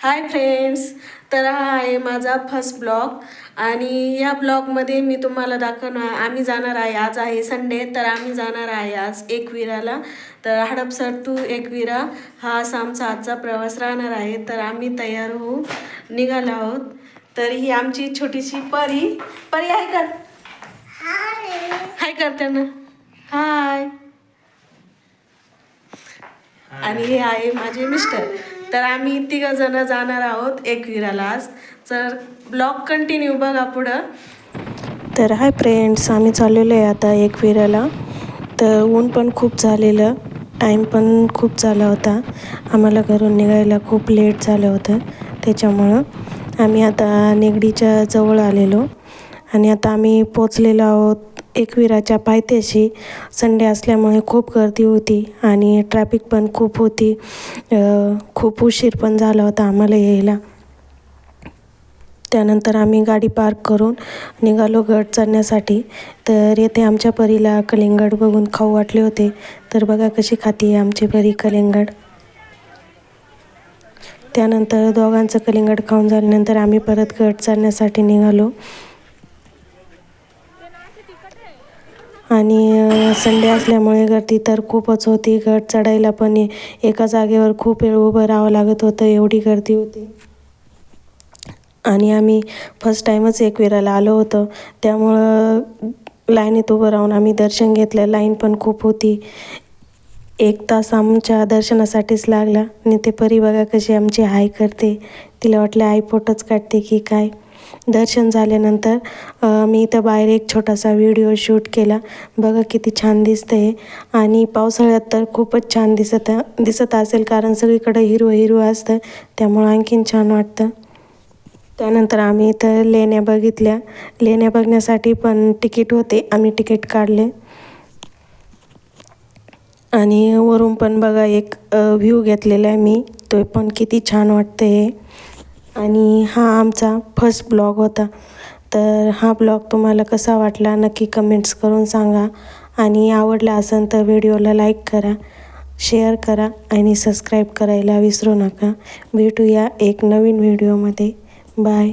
Hi friends, तर हा आहे माझा फर्स्ट ब्लॉग आणि या ब्लॉगमध्ये मी तुम्हाला दाखवणार आम्ही जाणार आहे. आज आहे संडे, तर आम्ही जाणार आहे आज एकविराला. तर हडपसर टू एकविरा हा असा आमचा आजचा प्रवास राहणार आहे. तर आम्ही तयार होऊन निघालो आहोत. तर ही आमची छोटीशी परी परी आहे का? हाय करते ना. हाय. आणि हे आहे माझे मिस्टर. तर आम्ही तिघ जण जाणार आहोत एकविराला आज. तर ब्लॉग कंटिन्यू बघा पुढं. तर हाय फ्रेंड्स, आम्ही चाललेलो आहे आता एकविराला. तर ऊन पण खूप झालेलं, टाईम पण खूप झाला होता. आम्हाला घरून निघायला खूप लेट झालं होतं, त्याच्यामुळं आम्ही आता निगडीच्या जवळ आलेलो आणि आता आम्ही पोचलेलो आहोत एकविराच्या पायथ्याशी. संडे असल्यामुळे खूप गर्दी होती आणि ट्रॅफिक पण खूप होती. खूप उशीर पण झाला होता आम्हाला यायला. त्यानंतर आम्ही गाडी पार्क करून निघालो गड चढण्यासाठी. तर येथे आमच्या परीला कलिंगड बघून खाऊ वाटले होते. तर बघा कशी खाती आमची परी कलिंगड. त्यानंतर दोघांचं कलिंगड खाऊन झाल्यानंतर आम्ही परत गड चढण्यासाठी निघालो. आणि संडे असल्यामुळे गर्दी तर खूपच होती. गड चढायला पण एका जागेवर खूप वेळ उभं राहावं लागत होतं, एवढी गर्दी होती. आणि आम्ही फर्स्ट टाईमच एकविराला आलो होतो, त्यामुळं लाईनीत उभं राहून आम्ही दर्शन घेतलं. लाईन पण खूप होती. 1 तास आमच्या दर्शनासाठीच लागला. आणि ते परी बघा कशी आमची हाय करते. तिला वाटलं आई फोटोच काढते की काय. दर्शन झाल्यानंतर मी इथं बाहेर एक छोटासा व्हिडिओ शूट केला. बघा किती छान दिसतंय. आणि पावसाळ्यात तर खूपच छान दिसत असेल, कारण सगळीकडं हिरवं हिरवं असतं, त्यामुळं आणखीन छान वाटतं. त्यानंतर आम्ही इथं लेण्या बघितल्या. लेण्या बघण्यासाठी पण तिकीट होते, आम्ही तिकीट काढले. आणि वरून पण बघा एक व्ह्यू घेतलेला आहे मी, तो पण किती छान वाटतं आहे. आणि हा आमचा फर्स्ट ब्लॉग होता. तर हा ब्लॉग तुम्हाला कसा वाटला नक्की कमेंट्स करून सांगा. आणि आवडला असेल तर व्हिडिओला लाईक करा, शेअर करा आणि सबस्क्राईब करायला विसरू नका. भेटूया एक नवीन व्हिडिओमध्ये. बाय.